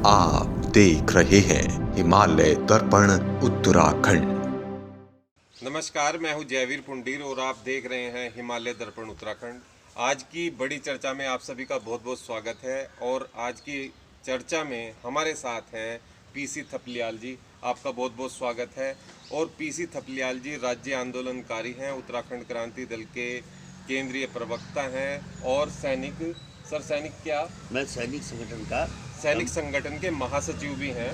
आप देख रहे हैं हिमालय दर्पण उत्तराखंड। नमस्कार, मैं हूं जयवीर पुंडीर और आप देख रहे हैं हिमालय दर्पण उत्तराखंड। आज की बड़ी चर्चा में आप सभी का बहुत बहुत स्वागत है और आज की चर्चा में हमारे साथ हैं पीसी थपलियाल जी। आपका बहुत बहुत स्वागत है। और पीसी थपलियाल जी राज्य आंदोलनकारी हैं, उत्तराखंड क्रांति दल के केंद्रीय प्रवक्ता हैं और सैनिक क्या मैं सैनिक संगठन के महासचिव भी हैं।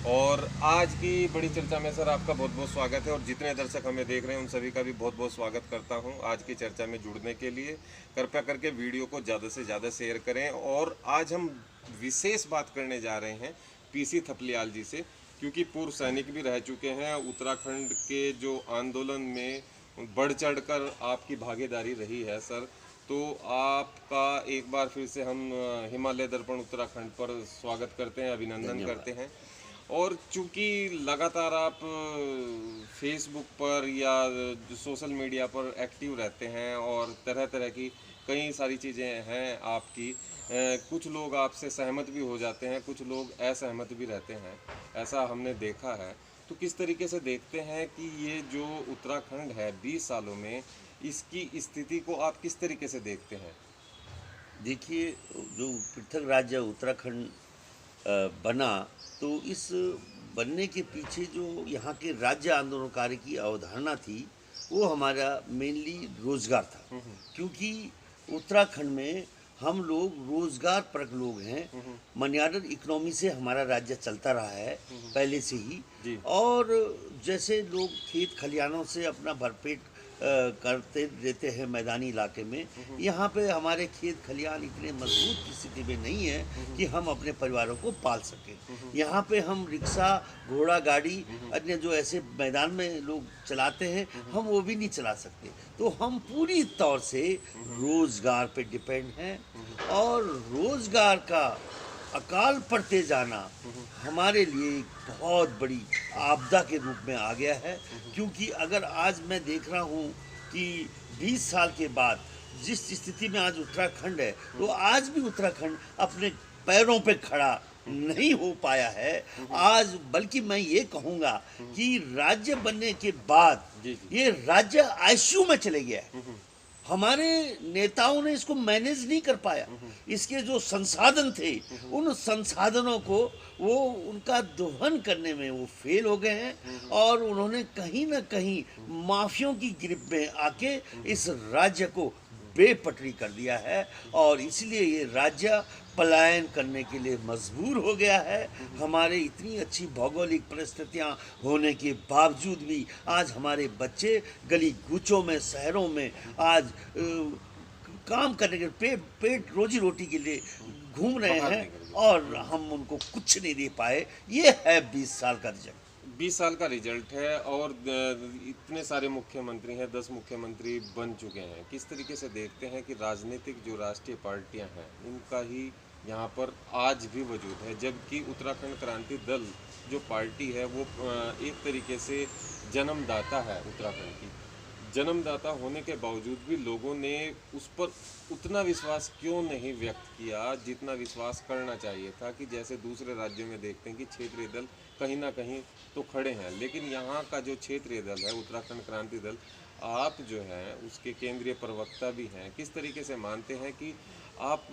और आज की बड़ी चर्चा में सर आपका बहुत बहुत स्वागत है और जितने दर्शक हमें देख रहे हैं उन सभी का भी बहुत बहुत स्वागत करता हूं आज की चर्चा में जुड़ने के लिए। कृपया करके वीडियो को ज़्यादा से ज़्यादा शेयर करें। और आज हम विशेष बात करने जा रहे हैं पीसी थपलियाल जी से, क्योंकि पूर्व सैनिक भी रह चुके हैं। उत्तराखंड के जो आंदोलन में बढ़ चढ़ कर आपकी भागीदारी रही है सर, तो आपका एक बार फिर से हम हिमालय दर्पण उत्तराखंड पर स्वागत करते हैं, अभिनंदन करते हैं। और चूंकि लगातार आप फेसबुक पर या जो सोशल मीडिया पर एक्टिव रहते हैं और तरह तरह की कई सारी चीज़ें हैं आपकी, कुछ लोग आपसे सहमत भी हो जाते हैं, कुछ लोग असहमत भी रहते हैं, ऐसा हमने देखा है। तो किस तरीके से देखते हैं कि ये जो उत्तराखंड है 20 सालों में, इसकी स्थिति को आप किस तरीके से देखते हैं? देखिए, जो पृथक राज्य उत्तराखंड बना, तो इस बनने के पीछे जो यहाँ के राज्य आंदोलनकारी की अवधारणा थी, वो हमारा मेनली रोजगार था। क्योंकि उत्तराखंड में हम लोग रोजगार परक लोग हैं। मनी ऑर्डर इकोनॉमी से हमारा राज्य चलता रहा है पहले से ही। और जैसे लोग खेत खलिहानों से अपना भरपेट करते रहते हैं मैदानी इलाके में, यहाँ पे हमारे खेत खलिहान इतने मजबूत की स्थिति में नहीं है कि हम अपने परिवारों को पाल सकें। यहाँ पे हम रिक्शा, घोड़ा गाड़ी, अन्य जो ऐसे मैदान में लोग चलाते हैं, हम वो भी नहीं चला सकते। तो हम पूरी तौर से रोजगार पे डिपेंड हैं और रोजगार का अकाल पड़ते जाना हमारे लिए एक बहुत बड़ी आपदा के रूप में आ गया है। क्योंकि अगर आज मैं देख रहा हूँ कि 20 साल के बाद जिस स्थिति में आज उत्तराखंड है, तो आज भी उत्तराखंड अपने पैरों पे खड़ा नहीं हो पाया है आज। बल्कि मैं ये कहूँगा कि राज्य बनने के बाद ये राज्य आईसीयू में चले गया है। हमारे नेताओं ने इसको मैनेज नहीं कर पाया। इसके जो संसाधन थे, उन संसाधनों को वो उनका दोहन करने में वो फेल हो गए हैं और उन्होंने कहीं ना कहीं माफियों की गिरफ्त में आके इस राज्य को बेपटरी कर दिया है। और इसलिए ये राज्य पलायन करने के लिए मजबूर हो गया है। हमारे इतनी अच्छी भौगोलिक परिस्थितियां होने के बावजूद भी आज हमारे बच्चे गली कूचों में, शहरों में आज काम करने के पेट रोजी रोटी के लिए घूम रहे हैं और हम उनको कुछ नहीं दे पाए। ये है 20 साल का रिजल्ट। 20 साल का रिजल्ट है और इतने सारे मुख्यमंत्री हैं, 10 मुख्यमंत्री बन चुके हैं। किस तरीके से देखते हैं कि राजनीतिक जो राष्ट्रीय पार्टियां हैं उनका ही यहाँ पर आज भी वजूद है, जबकि उत्तराखंड क्रांति दल जो पार्टी है वो एक तरीके से जन्मदाता है उत्तराखंड की। जन्मदाता होने के बावजूद भी लोगों ने उस पर उतना विश्वास क्यों नहीं व्यक्त किया जितना विश्वास करना चाहिए था? कि जैसे दूसरे राज्यों में देखते हैं कि क्षेत्रीय दल कहीं ना कहीं तो खड़े हैं, लेकिन यहाँ का जो क्षेत्रीय दल है उत्तराखंड क्रांति दल, आप जो हैं उसके केंद्रीय प्रवक्ता भी हैं, किस तरीके से मानते हैं कि आप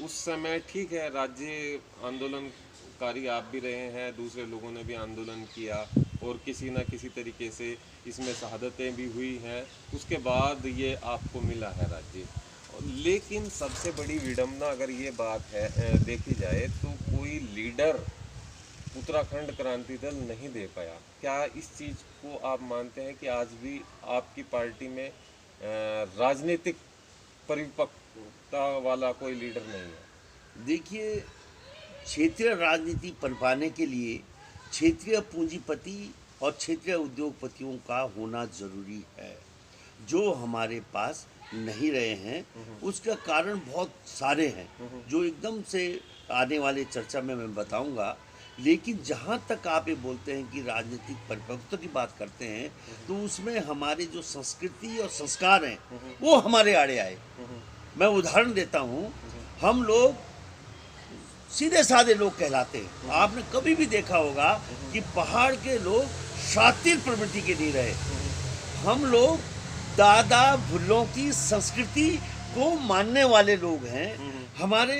उस समय, ठीक है राज्य आंदोलनकारी आप भी रहे हैं, दूसरे लोगों ने भी आंदोलन किया और किसी न किसी तरीके से इसमें शहादतें भी हुई हैं, उसके बाद ये आपको मिला है राज्य। लेकिन सबसे बड़ी विडंबना अगर ये बात है देखी जाए तो कोई लीडर उत्तराखंड क्रांति दल नहीं दे पाया। क्या इस चीज़ को आप मानते हैं कि आज भी आपकी पार्टी में राजनीतिक परिपक्वता वाला कोई लीडर नहीं है? देखिए, क्षेत्रीय राजनीति पनपाने के लिए क्षेत्रीय पूंजीपति और क्षेत्रीय उद्योगपतियों का होना जरूरी है, जो हमारे पास नहीं रहे हैं। उसका कारण बहुत सारे हैं जो एकदम से आने वाले चर्चा में मैं बताऊंगा। लेकिन जहाँ तक आप ये बोलते हैं कि राजनीतिक परिपक्वता की बात करते हैं, तो उसमें हमारे जो संस्कृति और संस्कार हैं वो हमारे आड़े आए। मैं उदाहरण देता हूँ, हम लोग सीधे साधे लोग कहलाते हैं। आपने कभी भी देखा होगा कि पहाड़ के लोग शातिर प्रवृत्ति के नहीं रहे। हम लोग दादा भुल्लों की संस्कृति को मानने वाले लोग हैं। हमारे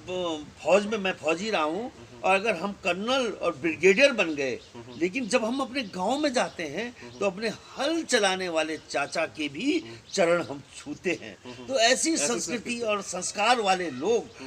फौज में मैं फौजी रहा हूँ, और अगर हम कर्नल और ब्रिगेडियर बन गए, लेकिन जब हम अपने गांव में जाते हैं तो अपने हल चलाने वाले चाचा के भी चरण हम छूते हैं। तो ऐसी संस्कृति और संस्कार वाले लोग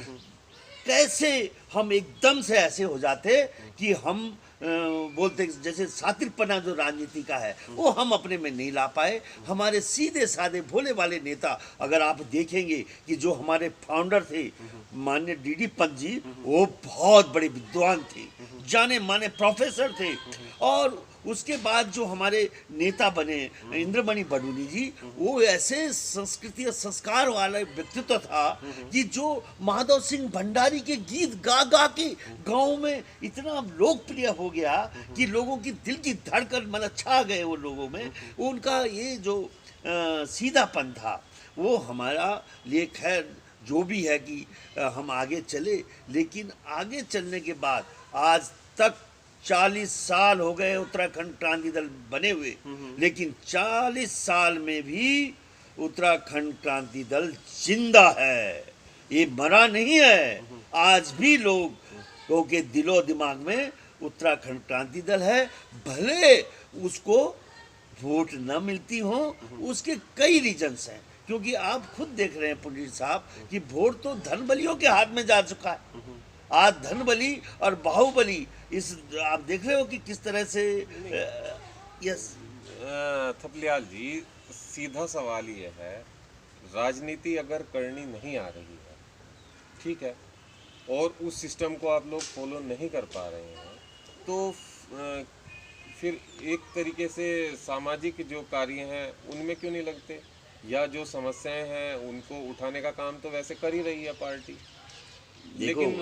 कैसे हम एकदम से ऐसे हो जाते कि हम बोलते जैसे सातिरपना जो राजनीति का है वो हम अपने में नहीं ला पाए। हमारे सीधे साधे भोले वाले नेता, अगर आप देखेंगे कि जो हमारे फाउंडर थे माननीय डीडी पंत जी, वो बहुत बड़े विद्वान थे, जाने माने प्रोफेसर थे। और उसके बाद जो हमारे नेता बने इंद्रमणि बडूनी जी, वो ऐसे संस्कृति और संस्कार वाला व्यक्तित्व था कि जो माधव सिंह भंडारी के गीत गा गा के गांव में इतना लोकप्रिय हो गया कि लोगों की दिल की धड़कन मतलब छा गए वो लोगों में। उनका ये जो सीधापन था वो हमारा लिए खैर जो भी है कि हम आगे चले, लेकिन आगे चलने के बाद आज तक 40 साल हो गए उत्तराखंड क्रांति दल बने हुए, लेकिन 40 साल में भी उत्तराखंड क्रांति दल जिंदा है, ये मरा नहीं है। आज भी लोगों के दिलो दिमाग में उत्तराखंड क्रांति दल है, भले उसको वोट न मिलती हो। उसके कई रीजन्स हैं, क्योंकि आप खुद देख रहे हैं पंडित साहब कि वोट तो धन बलियों के हाथ में जा चुका है। आज धन बली और बाहुबली, इस आप देख रहे हो कि किस तरह से यस थपलियाल जी, सीधा सवाल ये है, राजनीति अगर करनी नहीं आ रही है, ठीक है, और उस सिस्टम को आप लोग फॉलो नहीं कर पा रहे हैं, तो फिर एक तरीके से सामाजिक जो कार्य हैं उनमें क्यों नहीं लगते, या जो समस्याएं हैं उनको उठाने का काम तो वैसे कर ही रही है पार्टी, लेकिन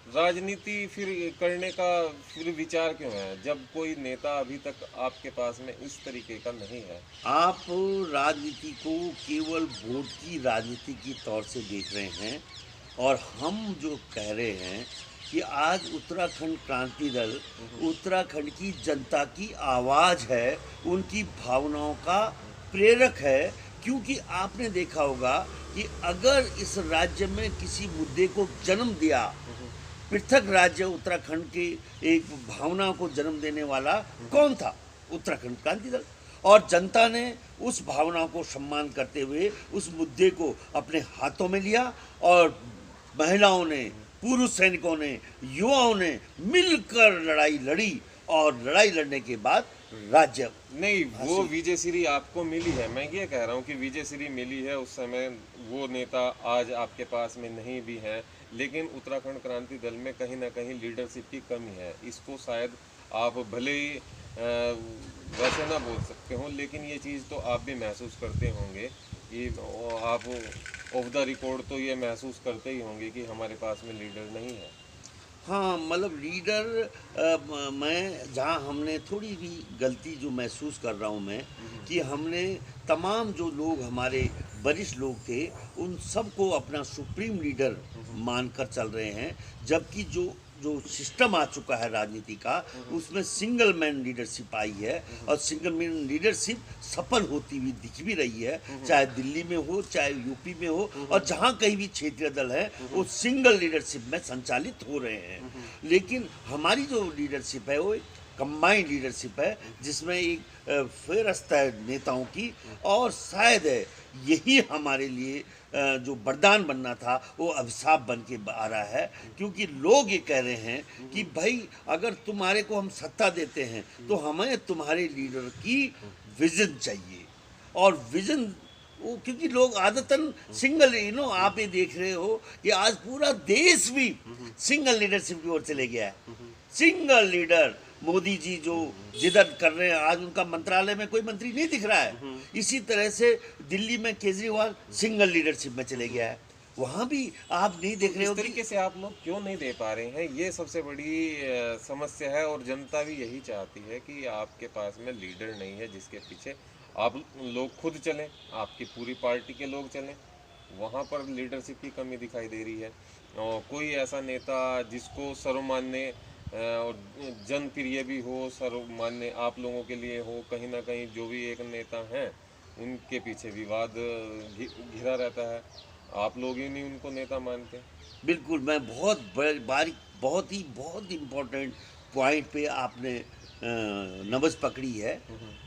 राजनीति फिर करने का फिर विचार क्यों है, जब कोई नेता अभी तक आपके पास में इस तरीके का नहीं है? आप राजनीति को केवल वोट की राजनीति की तौर से देख रहे हैं, और हम जो कह रहे हैं कि आज उत्तराखंड क्रांति दल उत्तराखंड की जनता की आवाज़ है, उनकी भावनाओं का प्रेरक है। क्योंकि आपने देखा होगा कि अगर इस राज्य में किसी मुद्दे को जन्म दिया, पृथक राज्य उत्तराखंड के एक भावना को जन्म देने वाला कौन था? उत्तराखंड क्रांति दल। और जनता ने उस भावना को सम्मान करते हुए उस मुद्दे को अपने हाथों में लिया, और महिलाओं ने, पुरुष सैनिकों ने, युवाओं ने मिलकर लड़ाई लड़ी, और लड़ाई लड़ने के बाद राज्य नहीं, वो विजय श्री आपको मिली है। मैं ये कह रहा हूँ कि विजय श्री मिली है, उस समय वो नेता आज आपके पास में नहीं भी है, लेकिन उत्तराखंड क्रांति दल में कहीं ना कहीं लीडरशिप की कमी है। इसको शायद आप भले ही वैसे ना बोल सकते हो, लेकिन ये चीज़ तो आप भी महसूस करते होंगे, ये आप ऑफ द रिकॉर्ड तो ये महसूस करते ही होंगे कि हमारे पास में लीडर नहीं है। हाँ, मतलब लीडर मैं जहाँ हमने थोड़ी भी गलती जो महसूस कर रहा हूँ मैं, कि हमने तमाम जो लोग हमारे वरिष्ठ लोग थे उन सबको अपना सुप्रीम लीडर मानकर चल रहे हैं, जबकि जो सिस्टम आ चुका है राजनीति का, उसमें सिंगल मैन लीडरशिप आई है, और सिंगल मैन लीडरशिप सफल होती हुई दिख भी रही है, चाहे दिल्ली में हो, चाहे यूपी में हो, और जहाँ कहीं भी क्षेत्रीय दल है वो सिंगल लीडरशिप में संचालित हो रहे हैं। लेकिन हमारी जो लीडरशिप है वो कंबाइंड लीडरशिप है, जिसमें एक फेरस्त है नेताओं की, और शायद यही हमारे लिए जो वरदान बनना था वो अभिशाप बन के आ रहा है। क्योंकि लोग ये कह रहे हैं कि भाई अगर तुम्हारे को हम सत्ता देते हैं तो हमें तुम्हारे लीडर की विजन चाहिए, और विजन वो, क्योंकि लोग आदतन सिंगल आप ये देख रहे हो कि आज पूरा देश भी सिंगल लीडरशिप की ओर चले गया है। सिंगल लीडर मोदी जी जो जिद्द कर रहे हैं, आज उनका मंत्रालय में कोई मंत्री नहीं दिख रहा है। इसी तरह से दिल्ली में केजरीवाल सिंगल लीडरशिप में चले गया है, वहाँ भी आप नहीं देख रहे हो। इस तरीके से आप लोग क्यों नहीं दे पा रहे हैं, ये सबसे बड़ी समस्या है, और जनता भी यही चाहती है कि आपके पास में लीडर नहीं है जिसके पीछे आप लोग खुद चलें, आपकी पूरी पार्टी के लोग चलें। वहाँ पर लीडरशिप की कमी दिखाई दे रही है। और कोई ऐसा नेता जिसको सर्वमान्य और जनप्रिय भी हो, सर्वमान्य आप लोगों के लिए हो, कहीं ना कहीं जो भी एक नेता हैं उनके पीछे विवाद घिरा रहता है, आप लोग ही नहीं उनको नेता मानते? बिल्कुल, मैं बहुत बारीक, बहुत इम्पोर्टेंट पॉइंट पे आपने नब्ज़ पकड़ी है,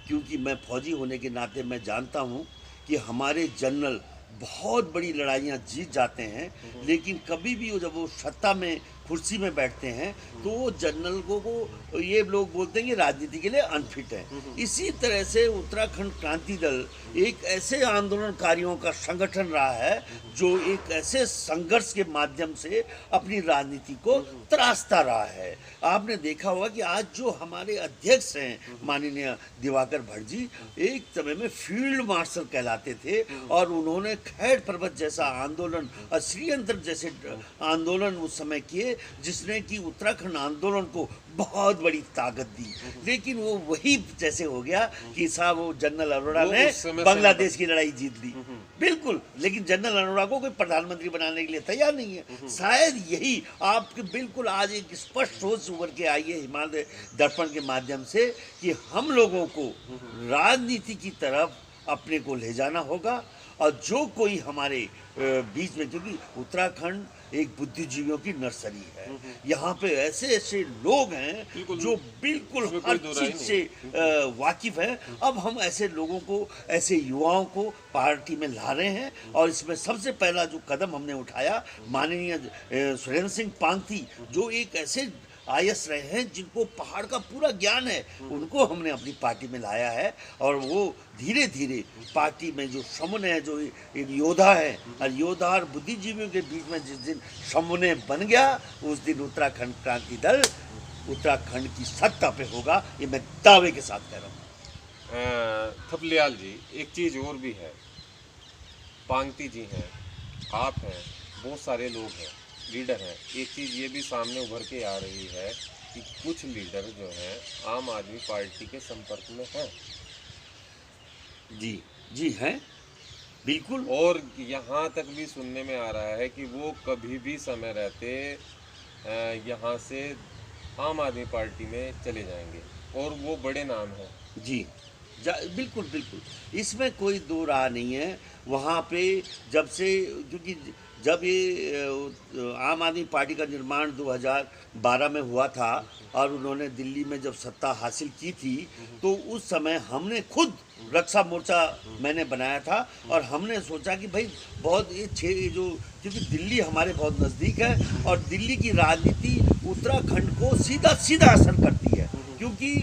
क्योंकि मैं फौजी होने के नाते मैं जानता हूँ कि हमारे जनरल बहुत बड़ी लड़ाइयाँ जीत जाते हैं, लेकिन कभी भी वो जब वो सत्ता में कुर्सी में बैठते हैं तो वो जनरल को ये लोग बोलते हैं कि राजनीति के लिए अनफिट है। इसी तरह से उत्तराखंड क्रांति दल एक ऐसे आंदोलनकारियों का संगठन रहा है जो एक ऐसे संघर्ष के माध्यम से अपनी राजनीति को त्रासता रहा है। आपने देखा होगा कि आज जो हमारे अध्यक्ष हैं माननीय दिवाकर भट्ट, एक समय में फील्ड मार्शल कहलाते थे और उन्होंने खैर पर्वत जैसा आंदोलन और श्रीयंत्र जैसे आंदोलन उस समय किए, जिसने कि उत्तराखंड आंदोलन को बहुत बड़ी ताकत दी। लेकिन वो वही जैसे हो गया कि साहब वो जनरल अरोड़ा ने बांग्लादेश की लड़ाई जीत ली, बिल्कुल, लेकिन जनरल अरोड़ा को कोई प्रधानमंत्री बनाने के लिए तैयार नहीं है। शायद यही आपके बिल्कुल आज एक स्पष्ट सोच उभर के आई है हिमालय दर्पण के माध्यम से कि हम लोगों को राजनीति की तरफ अपने को ले जाना होगा, और जो कोई हमारे बीच में, क्योंकि उत्तराखंड एक बुद्धिजीवियों की नर्सरी है, यहाँ पे ऐसे ऐसे लोग हैं जो बिल्कुल हर चीज से वाकिफ हैं। अब हम ऐसे लोगों को, ऐसे युवाओं को पार्टी में ला रहे हैं, और इसमें सबसे पहला जो कदम हमने उठाया, माननीय सुरेंद्र सिंह पांगती जो एक ऐसे आईएएस रहे हैं जिनको पहाड़ का पूरा ज्ञान है, उनको हमने अपनी पार्टी में लाया है। और वो धीरे धीरे पार्टी में जो समन्वय है, जो एक योद्धा है, और योद्धा और बुद्धिजीवियों के बीच में जिस दिन समन्वय बन गया, उस दिन उत्तराखंड क्रांति दल उत्तराखंड की सत्ता पे होगा, ये मैं दावे के साथ कह रहा हूँ। थपलियाल जी, एक चीज़ और भी है, पांगती जी हैं, आप हैं, बहुत सारे लोग हैं, लीडर हैं। एक चीज़ ये भी सामने उभर के आ रही है कि कुछ लीडर जो हैं आम आदमी पार्टी के संपर्क में हैं। जी हैं, बिल्कुल। और यहाँ तक भी सुनने में आ रहा है कि वो कभी भी समय रहते यहाँ से आम आदमी पार्टी में चले जाएंगे, और वो बड़े नाम हैं। जी बिल्कुल बिल्कुल, इसमें कोई दो राह नहीं है। वहाँ पे जब से, क्योंकि जब ये आम आदमी पार्टी का निर्माण 2012 में हुआ था और उन्होंने दिल्ली में जब सत्ता हासिल की थी, तो उस समय हमने खुद रक्षा मोर्चा मैंने बनाया था, और हमने सोचा कि भाई बहुत ये जो, क्योंकि दिल्ली हमारे बहुत नज़दीक है और दिल्ली की राजनीति उत्तराखंड को सीधा सीधा असर करती है, क्योंकि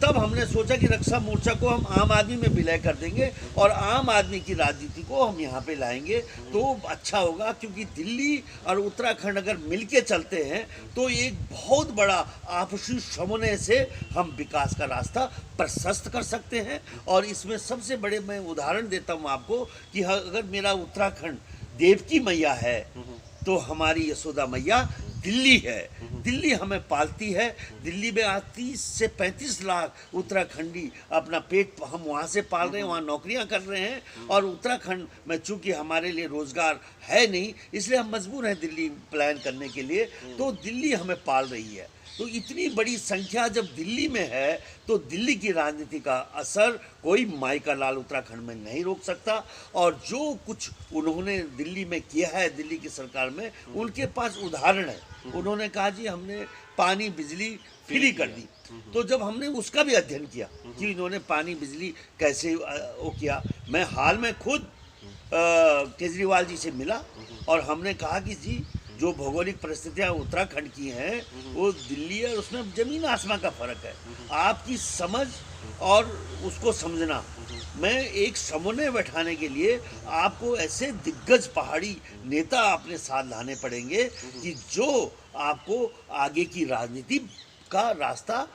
तब हमने सोचा कि रक्षा मोर्चा को हम आम आदमी में विलय कर देंगे और आम आदमी की राजनीति को हम यहाँ पे लाएंगे तो अच्छा होगा, क्योंकि दिल्ली और उत्तराखंड अगर मिलके चलते हैं तो एक बहुत बड़ा आपसी समन्वय से हम विकास का रास्ता प्रशस्त कर सकते हैं। और इसमें सबसे बड़े मैं उदाहरण देता हूँ आपको कि अगर मेरा उत्तराखंड देवकी मैया है तो हमारी यशोदा मैया दिल्ली है। दिल्ली हमें पालती है। दिल्ली में आज 30 से 35 लाख उत्तराखंडी अपना पेट हम वहाँ से पाल रहे हैं, वहाँ नौकरियाँ कर रहे हैं, और उत्तराखंड में चूँकि हमारे लिए रोज़गार है नहीं, इसलिए हम मजबूर हैं दिल्ली प्लान करने के लिए, तो दिल्ली हमें पाल रही है। तो इतनी बड़ी संख्या जब दिल्ली में है तो दिल्ली की राजनीति का असर कोई माई का लाल उत्तराखंड में नहीं रोक सकता। और जो कुछ उन्होंने दिल्ली में किया है, दिल्ली की सरकार में, उनके पास उदाहरण है। उन्होंने कहा जी हमने पानी बिजली फ्री कर दी, तो जब हमने उसका भी अध्ययन किया कि इन्होंने पानी बिजली कैसे वो किया, मैं हाल में खुद केजरीवाल जी से मिला और हमने कहा कि जी जो भौगोलिक परिस्थितियाँ उत्तराखंड की हैं वो दिल्ली है, उसमें ज़मीन आसमान का फ़र्क है। आपकी समझ और उसको समझना, मैं एक समन्वय बैठाने के लिए आपको ऐसे दिग्गज पहाड़ी नेता अपने साथ लाने पड़ेंगे कि जो आपको आगे की राजनीति का रास्ता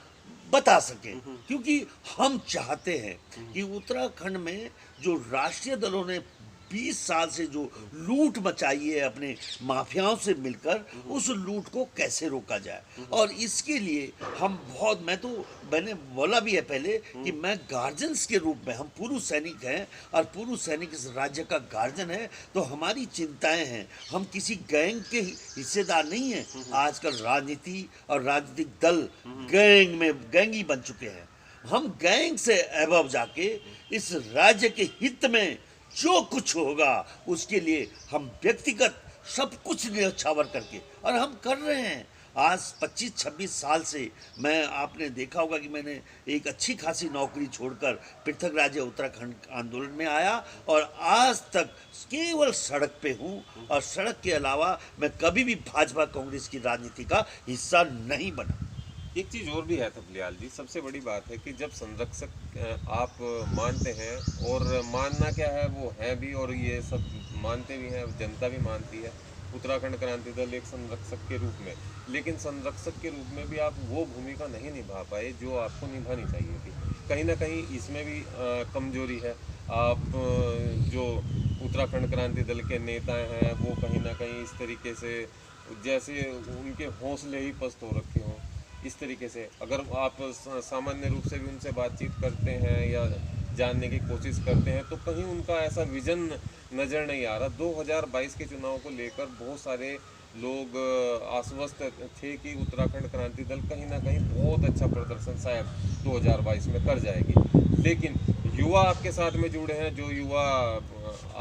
बता सकें, क्योंकि हम चाहते हैं कि उत्तराखंड में जो राष्ट्रीय दलों ने 20 साल से जो लूट मचाई है अपने माफियाओं से मिलकर, उस लूट को कैसे रोका जाए। और इसके लिए हम मैंने बोला भी है पहले कि मैं गार्जियंस के रूप में, हम पूर्व सैनिक हैं और पूर्व सैनिक इस राज्य का गार्जियन है, तो हमारी चिंताएं हैं। हम किसी गैंग के हिस्सेदार नहीं हैं। आजकल राजनीति और राजनीतिक दल गैंगी बन चुके हैं। हम गैंग से अबव जाके इस राज्य के हित में जो कुछ होगा उसके लिए हम व्यक्तिगत सब कुछ न्यौछावर करके, और हम कर रहे हैं। आज 25-26 साल से आपने देखा होगा कि मैंने एक अच्छी खासी नौकरी छोड़कर पृथक राज्य उत्तराखंड आंदोलन में आया और आज तक केवल सड़क पे हूँ, और सड़क के अलावा मैं कभी भी भाजपा कांग्रेस की राजनीति का हिस्सा नहीं बना। एक चीज़ और भी है थपलियाल जी, सबसे बड़ी बात है कि जब संरक्षक आप मानते हैं, और मानना क्या है वो है भी, और ये सब मानते भी हैं, जनता भी मानती है उत्तराखंड क्रांति दल एक संरक्षक के रूप में, लेकिन संरक्षक के रूप में भी आप वो भूमिका नहीं निभा पाए जो आपको निभानी चाहिए थी। कहीं ना कहीं इसमें भी कमजोरी है। आप जो उत्तराखंड क्रांति दल के नेता हैं वो कहीं ना कहीं इस तरीके से, जैसे उनके हौसले ही पस्त हो रखे हों, इस तरीके से अगर आप सामान्य रूप से भी उनसे बातचीत करते हैं या जानने की कोशिश करते हैं तो कहीं उनका ऐसा विजन नज़र नहीं आ रहा। 2022 के चुनाव को लेकर बहुत सारे लोग आश्वस्त थे कि उत्तराखंड क्रांति दल कहीं ना कहीं बहुत अच्छा प्रदर्शन शायद 2022 में कर जाएगी, लेकिन युवा आपके साथ में जुड़े हैं। जो युवा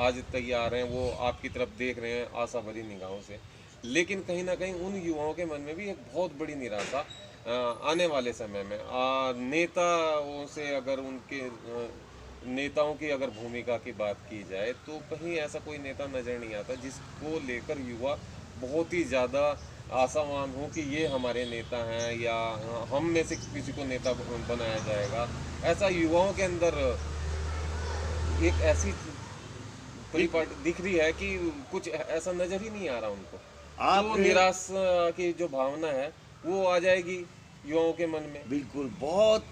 आज तैयार हैं वो आपकी तरफ देख रहे हैं आशा भरी निगाहों से, लेकिन कहीं ना कहीं उन युवाओं के मन में भी एक बहुत बड़ी निराशा आने वाले समय में नेताओं से, अगर उनके नेताओं की अगर भूमिका की बात की जाए तो कहीं ऐसा कोई नेता नज़र नहीं आता जिसको लेकर युवा बहुत ही ज़्यादा आशावान हो कि ये हमारे नेता हैं या हम में से किसी को नेता बनाया जाएगा। ऐसा युवाओं के अंदर एक ऐसी परिपाटी दिख रही है कि कुछ ऐसा नज़र ही नहीं आ रहा उनको। तो निराशा की जो भावना है वो आ जाएगी युवाओं के मन में। बिल्कुल, बहुत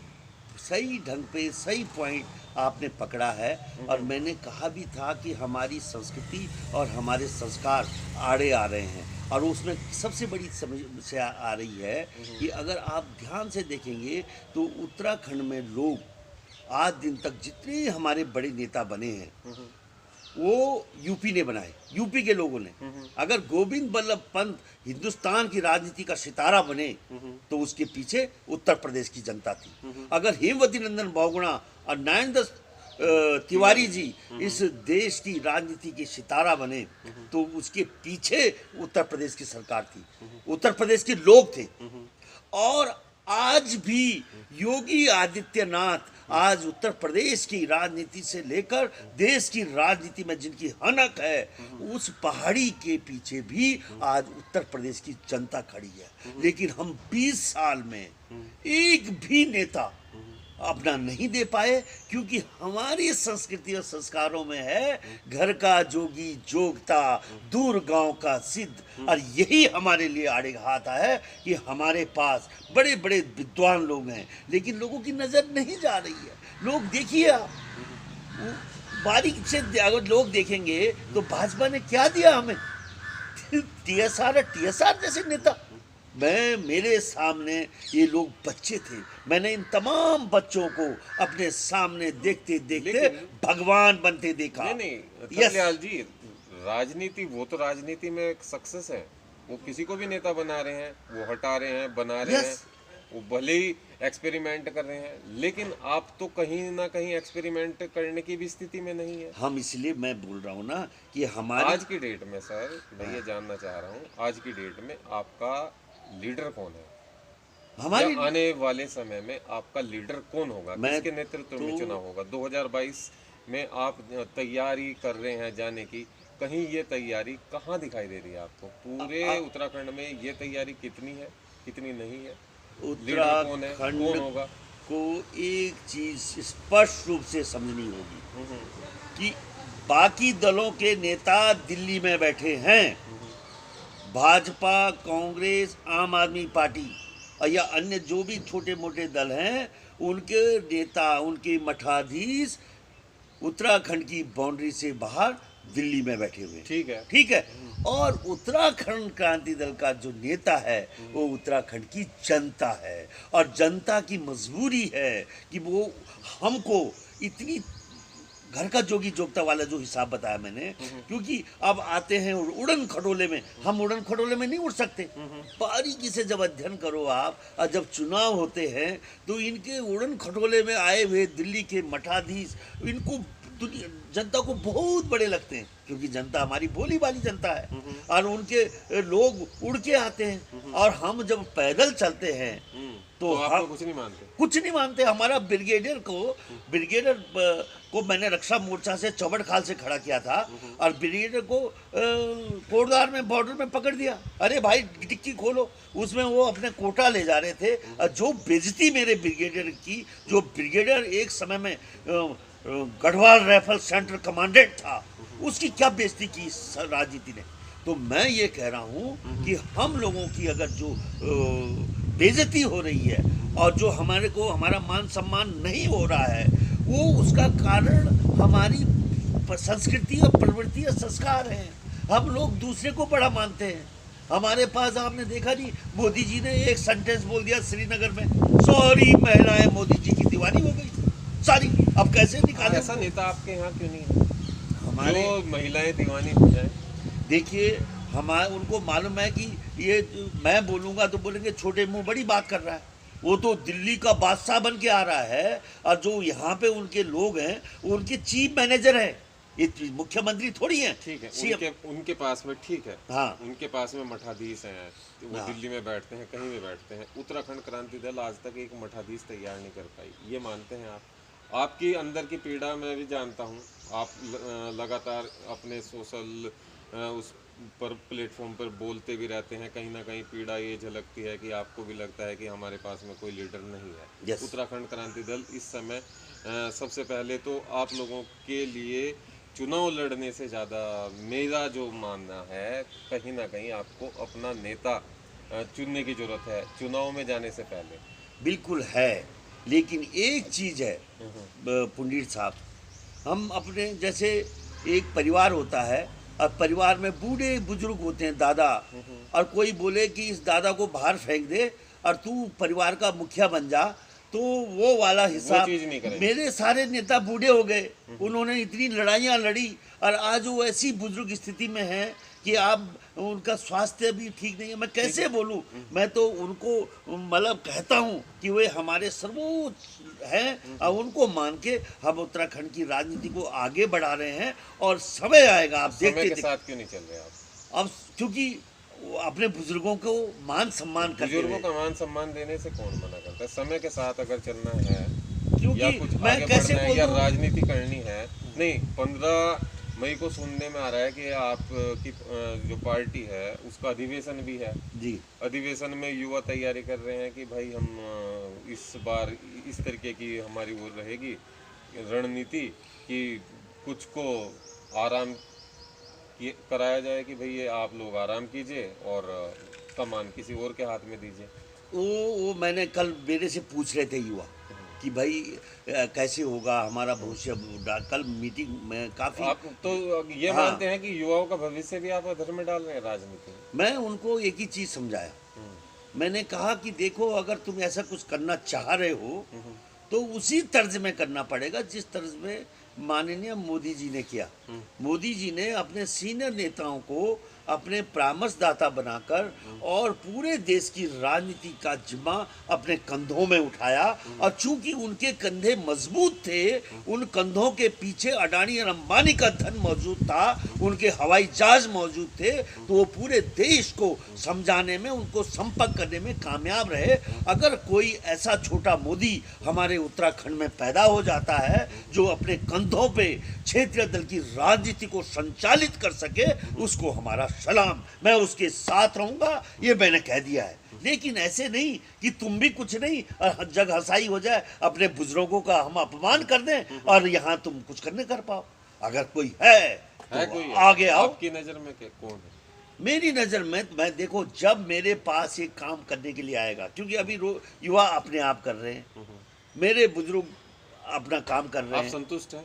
सही ढंग पे सही पॉइंट आपने पकड़ा है। और मैंने कहा भी था कि हमारी संस्कृति और हमारे संस्कार आड़े आ रहे हैं, और उसमें सबसे बड़ी समस्या आ रही है कि अगर आप ध्यान से देखेंगे तो उत्तराखंड में लोग आज दिन तक जितने हमारे बड़े नेता बने हैं वो यूपी ने बनाए, यूपी के लोगों ने। अगर गोविंद बल्लभ पंत हिंदुस्तान की राजनीति का सितारा बने तो उसके पीछे उत्तर प्रदेश की जनता थी। अगर हेमवती नंदन बहुगुणा और नरेंद्र तिवारी जी इस देश की राजनीति के सितारा बने तो उसके पीछे उत्तर प्रदेश की सरकार थी, उत्तर प्रदेश के लोग थे। और आज भी योगी आदित्यनाथ आज उत्तर प्रदेश की राजनीति से लेकर देश की राजनीति में जिनकी हनक है, उस पहाड़ी के पीछे भी आज उत्तर प्रदेश की जनता खड़ी है। लेकिन हम 20 साल में एक भी नेता अपना नहीं दे पाए, क्योंकि हमारी संस्कृति और संस्कारों में है घर का जोगी जोगता दूर गांव का सिद्ध। और यही हमारे लिए आड़े आता है कि हमारे पास बड़े बड़े विद्वान लोग हैं, लेकिन लोगों की नज़र नहीं जा रही है। लोग देखिए, आप बारीक से अगर लोग देखेंगे तो भाजपा ने क्या दिया हमें, टीएसआर जैसे नेता। मेरे सामने ये लोग बच्चे थे, मैंने इन तमाम बच्चों को अपने सामने देखते देखते भगवान बनते देखा। नहीं थपलियाल जी, राजनीति वो तो राजनीति में एक सक्सेस है, वो किसी को भी नेता बना रहे हैं, वो हटा रहे हैं, बना रहे हैं, वो भले ही एक्सपेरिमेंट कर रहे हैं, लेकिन आप तो कहीं ना कहीं एक्सपेरिमेंट करने की भी स्थिति में नहीं है। हम इसलिए मैं बोल रहा हूँ ना कि हमारी आज की डेट में सर, मैं ये जानना चाह रहा हूँ, आज की डेट में आपका लीडर कौन है? हमारे आने वाले समय में आपका लीडर कौन होगा? किसके नेतृत्व में चुनाव होगा? 2022 में आप तैयारी कर रहे हैं जाने की, कहीं ये तैयारी कहाँ दिखाई दे रही है आपको? पूरे उत्तराखंड में ये तैयारी कितनी है, कितनी नहीं है? लीडर कौन है, कौन होगा? को एक चीज स्पष्ट रूप से समझनी होगी कि बाकी दलों के नेता दिल्ली में बैठे हैं, भाजपा, कांग्रेस, आम आदमी पार्टी या अन्य जो भी छोटे मोटे दल हैं, उनके नेता, उनके मठाधीश उत्तराखंड की बाउंड्री से बाहर दिल्ली में बैठे हुए हैं। ठीक है। ठीक है। और उत्तराखंड क्रांति दल का जो नेता है वो उत्तराखंड की जनता है, और जनता की मजबूरी है कि वो हमको इतनी घर का जोगी जोगता वाला जो हिसाब बताया मैंने, क्योंकि अब आते हैं उड़न खटोले में, हम उड़न खटोले में नहीं उड़ सकते। बारीकी से जब अध्ययन करो आप, और जब चुनाव होते हैं तो इनके उड़न खटोले में आए हुए दिल्ली के मठाधीश इनको जनता को बहुत बड़े लगते हैं, क्योंकि जनता हमारी भोली भाली जनता है, और उनके लोग उड़ के आते हैं, और हम जब पैदल चलते हैं तो आप कुछ नहीं मानते? कुछ नहीं मानते। हमारा ब्रिगेडियर को मैंने रक्षा मोर्चा से चौबट खाल से खड़ा किया था, और ब्रिगेडियर को कोटद्वार में बॉर्डर में पकड़ दिया। अरे भाई डिक्की खोलो, उसमें वो अपने कोटा ले जा रहे थे। और जो बेइज्जती मेरे ब्रिगेडियर की, जो ब्रिगेडियर एक समय में गढ़वाल राइफल सेंटर कमांडेंट था, उसकी क्या बेइज्जती की राजनीति ने। तो मैं ये कह रहा हूँ कि हम लोगों की अगर जो बेइज्जती हो रही है और जो हमारा मान सम्मान नहीं हो रहा है, वो उसका कारण हमारी संस्कृति और प्रवृत्ति और संस्कार है। हम लोग दूसरे को बड़ा मानते हैं। हमारे पास आपने देखा नहीं, मोदी जी ने एक सेंटेंस बोल दिया श्रीनगर में, सॉरी महिलाएं मोदी जी की दीवानी हो गई सारी। अब कैसे निकाले? ऐसा नेता आपके यहाँ क्यों नहीं है हमारे जो महिलाएं दीवानी हो जाए? देखिए, उनको मालूम है कि ये मैं बोलूँगा तो बोलेंगे छोटे मुंह बड़ी बात कर रहा है। वो तो दिल्ली का बादशाह बन के आ रहा है, और जो यहाँ पे उनके लोग हैं वो उनके चीफ मैनेजर हैं, ये मुख्यमंत्री थोड़ी हैं। ठीक है, उनके पास में, ठीक है, हाँ, उनके पास में मठाधीश हैं, वो हाँ, दिल्ली में बैठते हैं, कहीं भी बैठते हैं। उत्तराखंड क्रांति दल आज तक एक मठाधीश तैयार नहीं कर पाई, ये मानते हैं आप? आपकी अंदर की पीड़ा मैं भी जानता हूँ। आप लगातार अपने सोशल उस पर प्लेटफॉर्म पर बोलते भी रहते हैं। कहीं ना कहीं पीड़ा ये झलकती है कि आपको भी लगता है कि हमारे पास में कोई लीडर नहीं है। yes. उत्तराखंड क्रांति दल इस समय सबसे पहले तो आप लोगों के लिए चुनाव लड़ने से ज़्यादा मेरा जो मानना है, कहीं ना कहीं आपको अपना नेता चुनने की ज़रूरत है चुनाव में जाने से पहले। बिल्कुल है, लेकिन एक चीज़ है पंडित साहब, हम अपने जैसे एक परिवार होता है, और परिवार में बूढ़े बुजुर्ग होते हैं, दादा, और कोई बोले कि इस दादा को बाहर फेंक दे और तू परिवार का मुखिया बन जा, तो वो वाला हिसाब मेरे सारे नेता बूढ़े हो गए। उन्होंने इतनी लड़ाइयाँ लड़ी, और आज वो ऐसी बुजुर्ग स्थिति में हैं कि आप उनका स्वास्थ्य भी ठीक नहीं है। मैं कैसे बोलूं? मैं तो उनको मतलब कहता हूं कि वे हमारे सर्वोच्च हैं, और उनको मान के हम उत्तराखंड की राजनीति को आगे बढ़ा रहे हैं। और समय आएगा, आप देखते के साथ क्यों नहीं चल रहे आप? अब क्योंकि अपने बुजुर्गों को मान सम्मान करते हैं। बुजुर्गों का मान सम्मान देने से कौन मना करता है? समय के साथ अगर चलना है, क्योंकि या कुछ मैं आगे कैसे बढ़ना है, या राजनीति करनी है। नहीं, 15 मई को सुनने में आ रहा है कि आपकी जो पार्टी है उसका अधिवेशन भी है जी। अधिवेशन में युवा तैयारी कर रहे हैं कि भाई हम इस बार इस तरीके की हमारी वो रहेगी रणनीति कि कुछ को आराम कराया जाए कि भाई ये आप लोग आराम कीजिए और कमान किसी और के हाथ में दीजिए। वो मैंने कल मेरे से पूछ रहे थे युवा कि भाई कैसे होगा हमारा भविष्य। कल मीटिंग में काफ़ी आप तो ये मानते हैं कि युवाओं का भविष्य भी आप अधर में डाल रहे हैं राजनीति में? मैं उनको एक ही चीज़ समझाया, मैंने कहा कि देखो, अगर तुम ऐसा कुछ करना चाह रहे हो तो उसी तर्ज में करना पड़ेगा जिस तर्ज में माननीय मोदी जी ने किया। मोदी जी ने अपने सीनियर नेताओं को अपने परामर्शदाता बनाकर और पूरे देश की राजनीति का जिम्मा अपने कंधों में उठाया, और चूंकि उनके कंधे मजबूत थे, उन कंधों के पीछे अडानी और अंबानी का धन मौजूद था, उनके हवाई जहाज मौजूद थे, तो वो पूरे देश को समझाने में, उनको संपर्क करने में कामयाब रहे। अगर कोई ऐसा छोटा मोदी हमारे उत्तराखंड में पैदा हो जाता है जो अपने कंधों पे क्षेत्रीय दल की राजनीति को संचालित कर सके, उसको हमारा सलाम, मैं उसके साथ रहूंगा, ये मैंने कह दिया है। लेकिन ऐसे नहीं कि तुम भी कुछ नहीं और जग हंसाई हो जाए, अपने बुजुर्गों का हम अपमान कर दें और यहाँ तुम कुछ करने कर पाओ। अगर कोई है तो कोई आगे आओ। आपकी नजर में कौन है? मेरी नज़र में मैं देखो, जब मेरे पास एक काम करने के लिए आएगा, क्योंकि अभी युवा अपने आप कर रहे हैं, मेरे बुजुर्ग अपना काम कर रहे हैं। आप संतुष्ट हैं?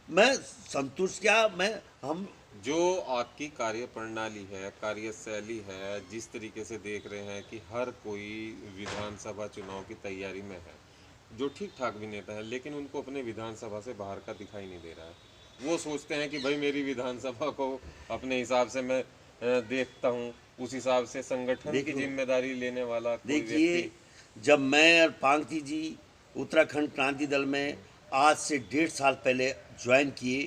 मैं संतुष्ट क्या मैं हम जो आपकी कार्य प्रणाली है, कार्यशैली है, जिस तरीके से देख रहे हैं कि हर कोई विधानसभा चुनाव की तैयारी में है, जो ठीक ठाक भी नेता है लेकिन उनको अपने विधानसभा से बाहर का दिखाई नहीं दे रहा है। वो सोचते हैं कि भाई मेरी विधानसभा को अपने हिसाब से मैं देखता हूँ, उस हिसाब से संगठन की जिम्मेदारी लेने वाला कोई देखिए, व्यक्ति। जब मैं और पांगती जी उत्तराखंड क्रांति दल में आज से 1.5 साल पहले ज्वाइन किए,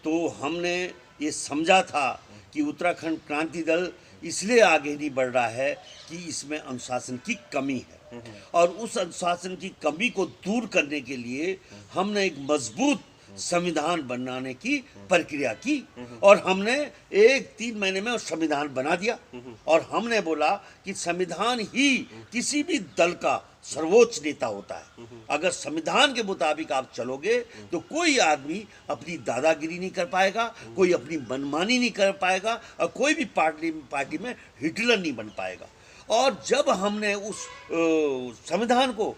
तो हमने ये समझा था कि उत्तराखंड क्रांति दल इसलिए आगे नहीं बढ़ रहा है कि इसमें अनुशासन की कमी है, और उस अनुशासन की कमी को दूर करने के लिए हमने एक मजबूत संविधान बनाने की प्रक्रिया की, और हमने 3 महीने में संविधान बना दिया। और हमने बोला कि संविधान ही किसी भी दल का सर्वोच्च नेता होता है। अगर संविधान के मुताबिक आप चलोगे तो कोई आदमी अपनी दादागिरी नहीं कर पाएगा, कोई अपनी मनमानी नहीं कर पाएगा, और कोई भी पार्टी में हिटलर नहीं बन पाएगा। और जब हमने उस संविधान को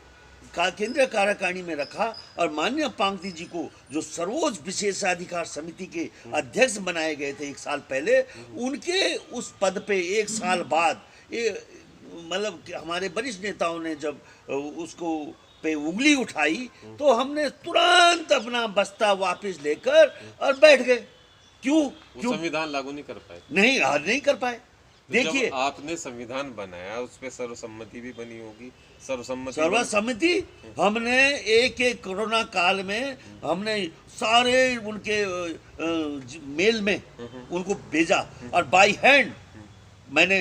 केंद्रीय कार्यकारिणी में रखा और माननीय पांगती जी को जो सर्वोच्च विशेषाधिकार समिति के अध्यक्ष बनाए गए थे 1 साल पहले, उनके उस पद पे 1 साल बाद ये मतलब हमारे वरिष्ठ नेताओं ने जब उसको पे उंगली उठाई तो हमने तुरंत अपना बस्ता वापस लेकर और बैठ गए। क्यों? संविधान लागू नहीं कर पाए? नहीं कर पाए। देखिए, आपने संविधान बनाया, उस पे सर्वसम्मति भी बनी होगी। सर्वसम्मति हमने एक कोरोना काल में हमने सारे उनके मेल में उनको भेजा, और बाई हैंड मैंने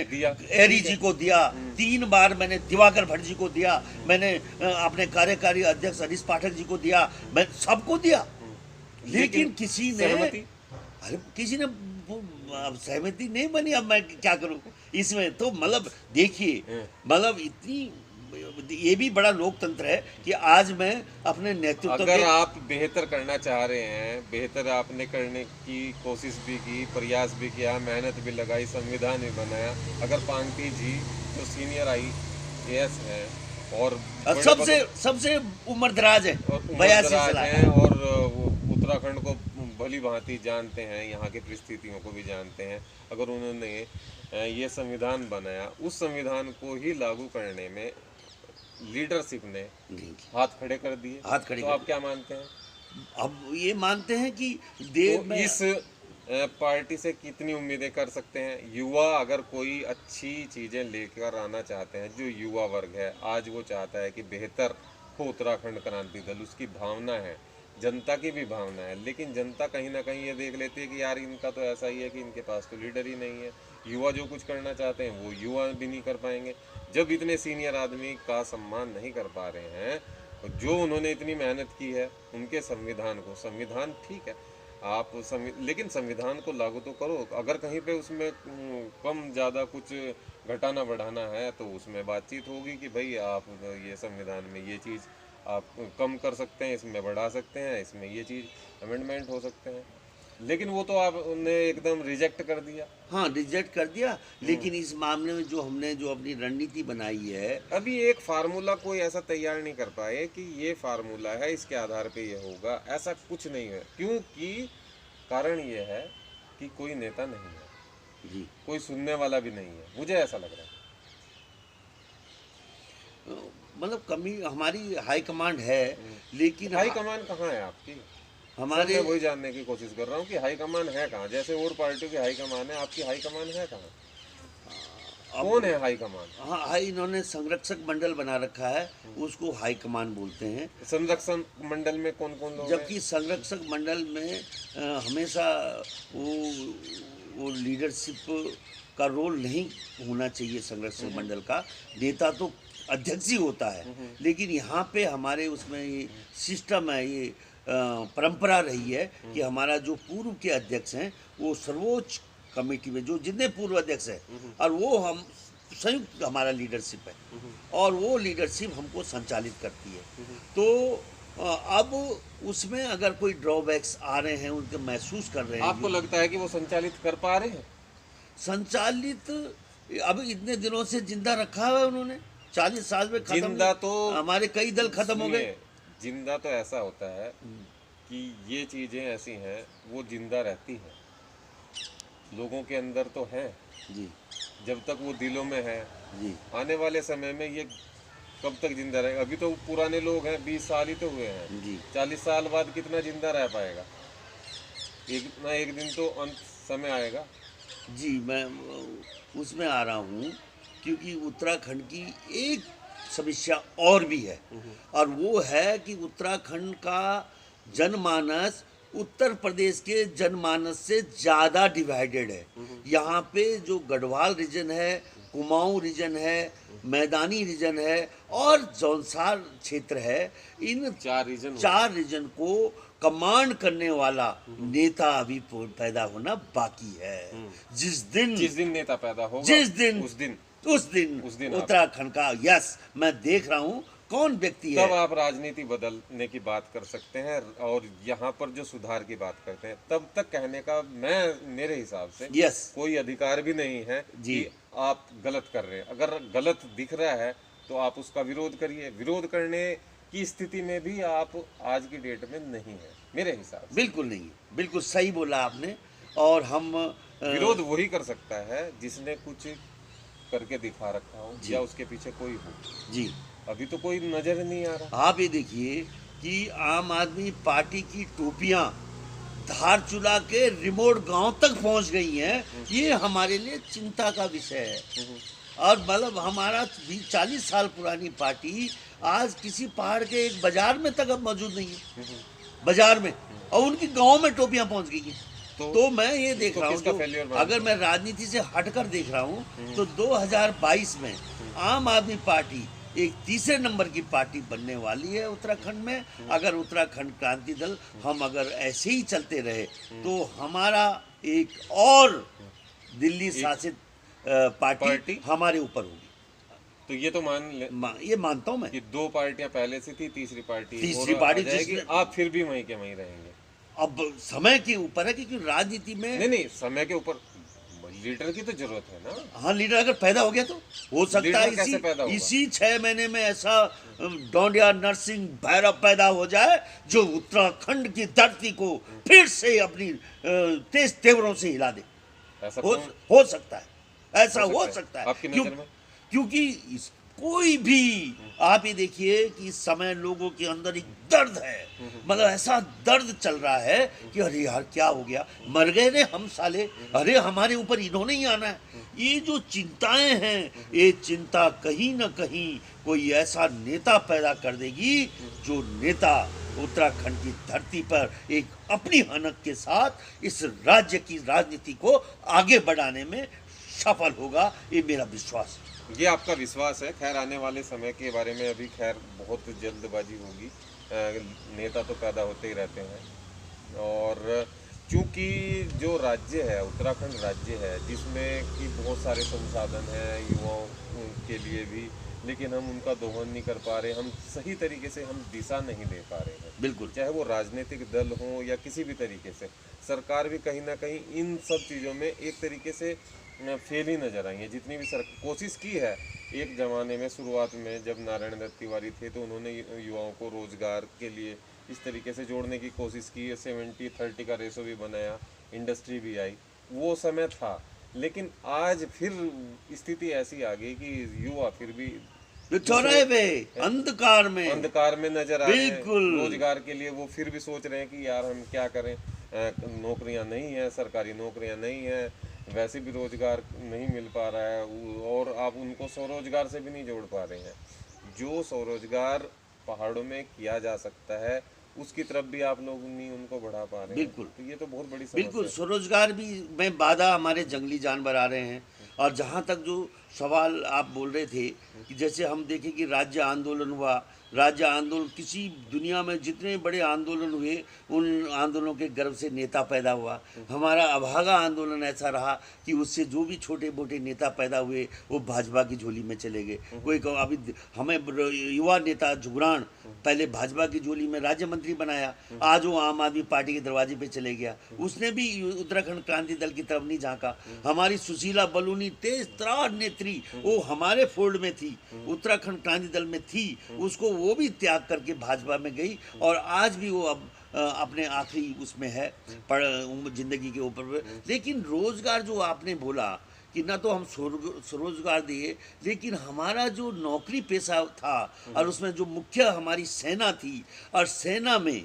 एरी जी को दिया, 3 बार मैंने दिवाकर भट्ट जी को दिया, मैंने अपने कार्यकारी अध्यक्ष हरीश पाठक जी को दिया, मैं सबको दिया। लेकिन किसी ने अब सहमति नहीं बनी। अब मैं क्या करूं इसमें? तो मतलब देखिए, मतलब इतनी ये भी बड़ा लोकतंत्र है कि आज मैं अपने नेतृत्व अगर आप बेहतर करना चाह रहे हैं, बेहतर आपने करने की कोशिश भी की, प्रयास भी किया, मेहनत भी लगाई, संविधान भी बनाया। अगर पांगती जी जो सीनियर IAS है और सबसे उम्रदराज है, 82 हैं, और उत्तराखंड को भली भांति जानते हैं, यहाँ की परिस्थितियों को भी जानते हैं, अगर उन्होंने ये संविधान बनाया, उस संविधान को ही लागू करने में लीडरशिप ने हाथ खड़े कर दिए, तो आप क्या मानते हैं? अब ये मानते हैं कि तो इस पार्टी से कितनी उम्मीदें कर सकते हैं? युवा अगर कोई अच्छी चीजें लेकर आना चाहते हैं, जो युवा वर्ग है आज वो चाहता है कि बेहतर हो उत्तराखंड क्रांति दल, उसकी भावना है, जनता की भी भावना है, लेकिन जनता कहीं ना कहीं ये देख लेती है कि यार इनका तो ऐसा ही है कि इनके पास तो लीडर ही नहीं है। युवा जो कुछ करना चाहते हैं वो युवा भी नहीं कर पाएंगे। जब इतने सीनियर आदमी का सम्मान नहीं कर पा रहे हैं, जो उन्होंने इतनी मेहनत की है, उनके संविधान ठीक है आप लेकिन संविधान को लागू तो करो। अगर कहीं पे उसमें कम ज़्यादा कुछ घटाना बढ़ाना है तो उसमें बातचीत होगी कि भाई आप ये संविधान में ये चीज़ आप कम कर सकते हैं, इसमें बढ़ा सकते हैं, इसमें ये चीज़ अमेंडमेंट हो सकते हैं। लेकिन वो तो आपने एकदम रिजेक्ट कर दिया। हाँ, रिजेक्ट कर दिया। लेकिन इस मामले में जो हमने जो अपनी रणनीति बनाई है, अभी एक फार्मूला कोई ऐसा तैयार नहीं कर पाए कि ये फार्मूला है, इसके आधार पे ये होगा, ऐसा कुछ नहीं है। क्योंकि कारण ये है कि कोई नेता नहीं है जी, कोई सुनने वाला भी नहीं है, मुझे ऐसा लग रहा है। मतलब कमी हमारी हाई कमांड है, लेकिन हाई कमांड कहाँ है आपकी? हमारे मैं वही जानने की कोशिश कर रहा हूँ कि हाई कमान है कहाँ? जैसे और पार्टियों की हाई कमान है, आपकी हाई कमान है कहाँ? कौन है हाई कमान? हाँ, इन्होंने संरक्षक मंडल बना रखा है, उसको हाई कमान बोलते हैं। संरक्षण मंडल में कौन कौन लोग हैं? जबकि संरक्षक मंडल में हमेशा वो लीडरशिप का रोल नहीं होना चाहिए। संरक्षक मंडल का नेता तो अध्यक्ष ही होता है, लेकिन यहाँ पे हमारे उसमें ये सिस्टम है, ये परंपरा रही है कि हमारा जो पूर्व के अध्यक्ष हैं वो सर्वोच्च कमेटी में जो जितने पूर्व अध्यक्ष हैं, और वो हम संयुक्त हमारा लीडरशिप है, और वो लीडरशिप हमको संचालित करती है। तो अब उसमें अगर कोई ड्रॉबैक्स आ रहे हैं, उनके महसूस कर रहे हैं, आपको लगता है कि वो संचालित कर पा रहे हैं? संचालित अब इतने दिनों से जिंदा रखा है उन्होंने, 40 साल में खत्म। जिंदा तो हमारे कई दल खत्म हो गए। जिंदा तो ऐसा होता है कि ये चीज़ें ऐसी हैं वो जिंदा रहती हैं, लोगों के अंदर तो हैं, जी जब तक वो दिलों में है। जी आने वाले समय में ये कब तक जिंदा रहेगा? अभी तो पुराने लोग हैं, 20 साल ही तो हुए हैं, जी 40 साल बाद कितना जिंदा रह पाएगा? एक ना एक दिन तो अंत समय आएगा। जी मैं उसमें आ रहा हूँ, क्योंकि उत्तराखंड की एक समस्या और भी है, और वो है कि उत्तराखंड का जनमानस उत्तर प्रदेश के जनमानस से ज़्यादा डिवाइडेड है। यहाँ पे जो गढ़वाल रीजन है, कुमाऊं रीजन है, मैदानी रीजन है और जौनसार क्षेत्र है, इन 4 रीजन चार रीजन को कमांड करने वाला नेता अभी पैदा होना बाकी है। जिस दिन जिस दिन नेता पैदा होगा, जिस दिन उस दिन उस दिन उस दिन आप- उत्तराखंड का यस मैं देख रहा हूँ कौन व्यक्ति है। तब आप राजनीति बदलने की बात कर सकते हैं और यहाँ पर जो सुधार की बात करते हैं, तब तक कहने का मेरे हिसाब से यस कोई अधिकार भी नहीं है जी। कि आप गलत कर रहे हैं। अगर गलत दिख रहा है तो आप उसका विरोध करिए। विरोध करने की स्थिति में भी आप आज की डेट में नहीं है मेरे हिसाब से। बिल्कुल नहीं, बिल्कुल सही बोला आपने। और हम विरोध वही कर सकता है जिसने कुछ करके दिखा रखा हो जी। या उसके पीछे कोई हो। जी अभी तो कोई नजर नहीं आ रहा। आप ये देखिए कि आम आदमी पार्टी की टोपियां धारचूला के रिमोट गांव तक पहुंच गई हैं। ये हमारे लिए चिंता का विषय है। और मतलब हमारा 40 साल पुरानी पार्टी आज किसी पहाड़ के एक बाजार में तक अब मौजूद नहीं है, बाजार में, और उनकी गांव में टोपियां पहुंच गई हैं। तो मैं ये देख रहा किसका हूँ, failure मानते अगर मैं राजनीति से हटकर देख रहा हूँ तो 2022 में आम आदमी पार्टी एक तीसरे नंबर की पार्टी बनने वाली है उत्तराखंड में। अगर उत्तराखंड क्रांति दल हम अगर ऐसे ही चलते रहे तो हमारा एक और दिल्ली शासित पार्टी हमारे ऊपर होगी। तो ये तो मान ले ये मानता हूँ मैं। कि 2 पार्टियां पहले से थी, तीसरी पार्टी और पार्टी आ जाएगी, जिसने- आप फिर भी वहीं के वहीं रहेंगे। अब समय के ऊपर है, क्योंकि राजनीति में नहीं, समय के ऊपर लीडर की तो जरूरत है ना। हाँ, लीडर अगर पैदा हो गया तो हो सकता है लीडर कैसे पैदा होगा? इसी 6 महीने में ऐसा डोंडिया नरसिंह भैरव पैदा हो जाए जो उत्तराखंड की धरती को फिर से अपनी तेज तेवरों से हिला दे। ऐसा हो सकता है, ऐसा हो हो सकता सकता है। है। आपकी नजर में? क्योंकि कोई भी आप ये देखिए कि इस समय लोगों के अंदर एक दर्द है, मतलब ऐसा दर्द चल रहा है कि अरे यार क्या हो गया, मर गए रे हम साले, अरे हमारे ऊपर इन्होंने ही आना है। ये जो चिंताएं हैं, ये चिंता कहीं ना कहीं कोई ऐसा नेता पैदा कर देगी जो नेता उत्तराखंड की धरती पर एक अपनी हनक के साथ इस राज्य की राजनीति को आगे बढ़ाने में सफल होगा। ये मेरा विश्वास है। ये आपका विश्वास है। खैर आने वाले समय के बारे में अभी खैर बहुत जल्दबाजी होगी। नेता तो पैदा होते ही रहते हैं और चूंकि जो राज्य है उत्तराखंड राज्य है जिसमें कि बहुत सारे संसाधन हैं युवाओं के लिए भी, लेकिन हम उनका दोहन नहीं कर पा रहे, हम सही तरीके से हम दिशा नहीं दे पा रहे हैं। बिल्कुल, चाहे वो राजनीतिक दल हो या किसी भी तरीके से सरकार भी कहीं ना कहीं इन सब चीज़ों में एक तरीके से फेल ही नजर आई है। जितनी भी कोशिश की है एक ज़माने में, शुरुआत में जब नारायण दत्त तिवारी थे तो उन्होंने युवाओं को रोजगार के लिए इस तरीके से जोड़ने की कोशिश की, 70-30 का रेशो भी बनाया, इंडस्ट्री भी आई, वो समय था। लेकिन आज फिर स्थिति ऐसी आ गई कि युवा फिर भी चौराहे पे अंधकार में नजर आ रहे हैं। बिल्कुल, रोजगार के लिए वो फिर भी सोच रहे हैं कि यार हम क्या करें, नौकरियां नहीं है, सरकारी नौकरियां नहीं है, वैसे भी रोजगार नहीं मिल पा रहा है और आप उनको स्वरोजगार से भी नहीं जोड़ पा रहे हैं। जो स्वरोजगार पहाड़ों में किया जा सकता है उसकी तरफ भी आप लोग नहीं उनको बढ़ा पा रहे हैं। बिल्कुल, तो ये तो बहुत बड़ी समस्या बिल्कुल है। स्वरोजगार भी में बाधा हमारे जंगली जानवर आ रहे हैं। और जहाँ तक जो सवाल आप बोल रहे थे कि जैसे हम देखें कि राज्य आंदोलन हुआ, राज्य आंदोलन किसी दुनिया में जितने बड़े आंदोलन हुए उन आंदोलनों के गर्भ से नेता पैदा हुआ। हमारा अभागा आंदोलन ऐसा रहा कि उससे जो भी छोटे मोटे नेता पैदा हुए वो भाजपा की झोली में चले गए। कोई अभी हमें युवा नेता जुगरान पहले भाजपा की झोली में राज्य मंत्री बनाया, आज वो आम आदमी पार्टी के दरवाजे पे चले गया, उसने भी उत्तराखंड क्रांति दल की तरफ नहीं झांका। हमारी सुशीला बलूनी तेज तरार नेत्री नेत्री वो हमारे फोल्ड में थी, उत्तराखंड क्रांति दल में थी, उसको वो भी त्याग करके भाजपा में गई और आज भी वो अब अपने आखिरी उसमें है जिंदगी के ऊपर। लेकिन रोजगार जो आपने बोला कि ना तो हम स्वरोजगार दिए, लेकिन हमारा जो नौकरी पेशा था और उसमें जो मुख्य हमारी सेना थी, और सेना में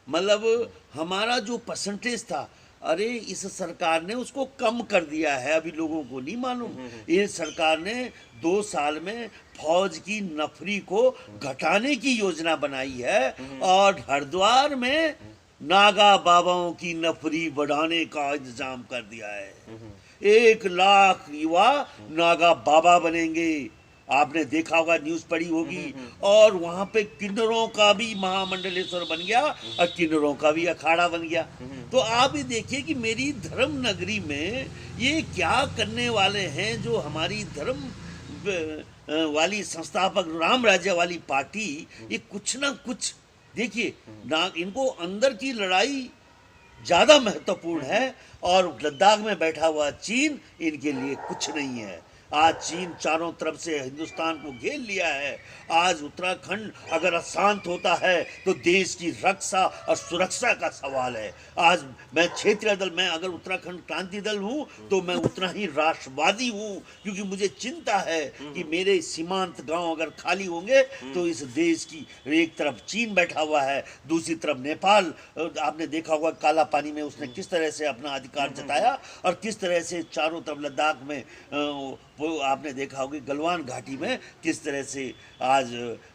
मतलब हमारा जो परसेंटेज था, अरे इस सरकार ने उसको कम कर दिया है, अभी लोगों को नहीं मालूम। ये सरकार ने 2 साल में फौज की नफरी को घटाने की योजना बनाई है और हरिद्वार में नागा बाबाओं की नफरी बढ़ाने का इंतजाम कर दिया है। 1 लाख युवा नागा बाबा बनेंगे, आपने देखा होगा, न्यूज़ पढ़ी होगी। और वहाँ पे किन्नरों का भी महामंडलेश्वर बन गया और किन्नरों का भी अखाड़ा बन गया। तो आप ये देखिए कि मेरी धर्म नगरी में ये क्या करने वाले हैं, जो हमारी धर्म वाली संस्थापक राम राज्य वाली पार्टी, ये कुछ ना कुछ देखिए ना, इनको अंदर की लड़ाई ज़्यादा महत्वपूर्ण है और लद्दाख में बैठा हुआ चीन इनके लिए कुछ नहीं है। आज चीन चारों तरफ से हिंदुस्तान को घेर लिया है। आज उत्तराखंड अगर अशांत होता है तो देश की रक्षा और सुरक्षा का सवाल है। आज मैं क्षेत्रीय दल, मैं अगर उत्तराखंड क्रांति दल हूँ तो मैं उतना ही राष्ट्रवादी हूँ, क्योंकि मुझे चिंता है कि मेरे सीमांत गांव अगर खाली होंगे तो इस देश की एक तरफ चीन बैठा हुआ है, दूसरी तरफ नेपाल। आपने देखा होगा काला पानी में उसने किस तरह से अपना अधिकार जताया और किस तरह से चारों तरफ लद्दाख में वो आपने देखा होगा गलवान घाटी में किस तरह से आज